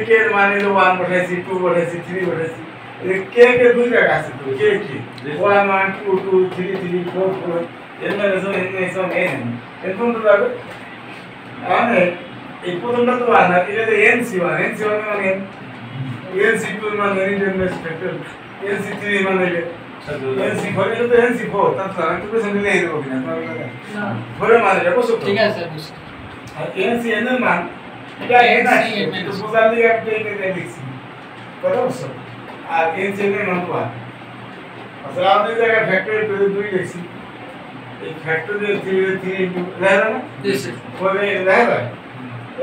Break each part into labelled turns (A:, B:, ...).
A: কে মানে 1 বসাইছি 2 বসাইছি 3 বসাইছি কে কে দুই জায়গা আছে তো কে কি 1 1 2 2 3 3 4 4 n এরকম তো যাবে মানে এই প্রথমটা তো আর না এটা NC1 মানে NC2 মানে ইন্টারনেট ফ্যাক্টর NC3 মানে NC4 এটা তো NC4 তাহলে আমি তো পেছনে নিয়ে দেবো কিনা না ধরে মানে এটা কত
B: ঠিক আছে বুঝছি
A: আর NCN এর মান এটা n আছে তো বুঝার দিকে আপনি এটা লিখছি কথা বুঝছো আর NCN এর মান 1 আসলে আপনি জায়গা ফ্যাক্টর করে 2 লিখছি এই ফ্যাক্টর দিয়ে 3 ইনটু দেখা না
B: দিছে
A: বলে দেখা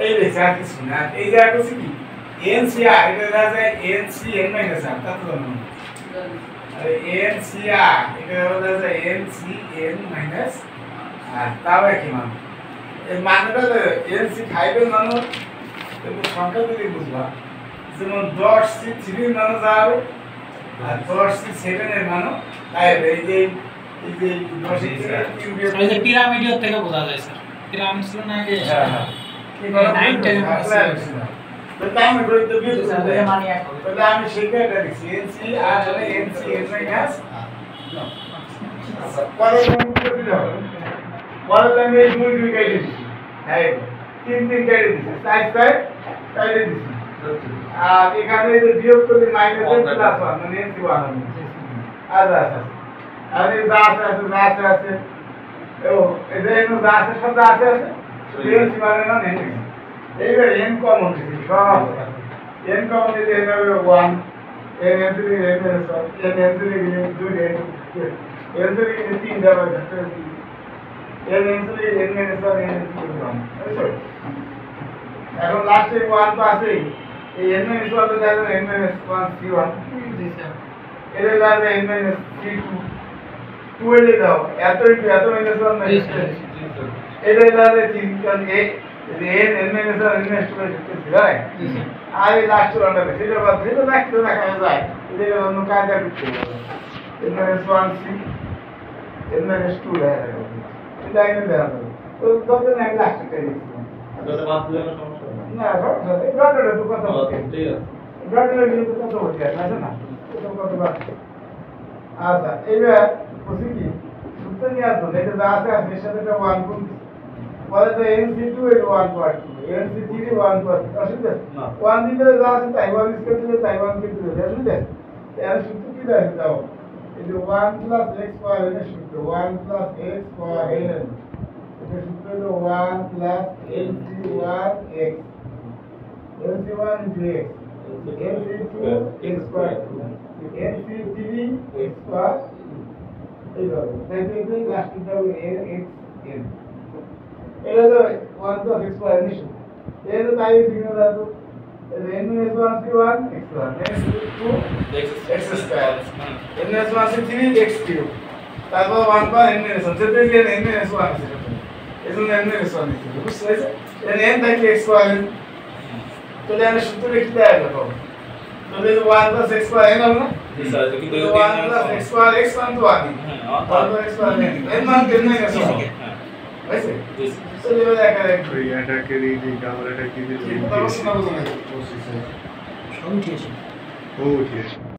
A: এই লিখছি আর কিছু না এই জায়গা কিছু কি NCR এটা দেখা যায় NCN মাইনাস আর তা তো জানো আর NCR এটা দেখা যায় NCN মাইনাস আর তাও কি মান এই মানটা NC5 এর মান এর সংখ্যা দিলে বুঝবা যেমন 10C3 এর মান যাবে আর 10C7 এর মান তাই এই যে 10C3
B: এই যে পিরামিডের থেকে বোঝা যায় স্যার পিরামিড ছিল না আগে
A: হ্যাঁ
B: এই 9 10
A: তো আমি বলতে বিয়ে করতে মানে তাহলে আমি সেটা লিখছি NC আর হলো NCN মাইনাস পরে আমি করে দিলাম পরে আমি এই দুই দুই কেটে দিছি হ্যাঁ তিন তিন কেটে দিছি সাইড সাইড কেটে দিছি আর এখানে যে বিয়োগ করে মাইনাস প্লাস 1 মানে NC1 হবে আচ্ছা আচ্ছা আর এই যা আছে ও এদের যা আছে সব যা আছে NC মানে না নেই এইবার n কমন দিছি সব n কমন দিলে হবে 1 n n দিলে n এর সব n n দিলে 2 n n দিলে 3 দেওয়া যাচ্ছে n n দিলে n এর সব n দিলে 1 এখন লাস্টে 1 তো আছেই এই n এর সব তো দাও n -1 c1 জি স্যার এর লাগে n c2 2 এর দাও এত -1 না এর লাগে 3 কারণ n -1 ইনভেস্টমেন্ট করতে হয় আর এই লাস্ট রাউন্ডে সেটা বাদ দিলে লাস্টে দেখা যায় এটা অন্য কাজে করতে হবে n-1 c n-2 দেখা যাবে এটা আইনে দেওয়া হবে তো তবে না লাস্টে করে দিচ্ছি
C: এটা বাদ দিলে সমস্যা
A: না সমস্যা নেই ব্রাডারে তো কথা বলতে
C: ঠিক আছে
A: ব্রাডারে কিন্তু কথা বলতে আছে না এটা কথা বাদ আচ্ছা এবার বুঝি কি সূত্র নিয়ে আসো এটা যা আছে এর সাথে একটা 1 গুণ পরে তো NC2 এর 1 পার্ট NC3 1 পার্ট অসুবিধা না 1 দিলে যা আছে তাই 1 স্কয়ার দিলে তাই 1 কেটে দিলে অসুবিধা এর সূত্র কি দেয় দাও এই যে 1 প্লাস x পাওয়ার n এর সূত্র 1 প্লাস x পাওয়ার n এর সূত্র হলো 1 plus NC1 x NC1 into x NC2 x পাওয়ার NC3 x পাওয়ার এইভাবে তাই তো লাস্টটা হবে x n এটা তো 1 plus x পাওয়ার n এটা তো তাই সিগন্যাল দাও n - 1 c1 x1 n2 x square n - 1 c3 x cube তারপর 1 পাওয়ার n - 1 সেটা কি n - 1 আছে এজন্য n - 1 লিখি বুঝছো এটা n থাকলে x পাওয়ার n তো এটা সূত্র লিখতে হবে তো তাহলে 1 plus x পাওয়ার n হবে না
C: জি স্যার কিন্তু
A: 1 plus x পাওয়ার x মান তো আদি
C: হ্যাঁ
A: 1 plus x পাওয়ার n মান কেন না আছে
C: হ্যাঁ
A: বুঝছো
C: জি
A: তো লেভেল দেখা
D: এটাকে এই ক্যামেরাটা কি দিল
A: কথা বলছ না বুঝো না
B: সব ঠিক আছে
D: ও ঠিক আছে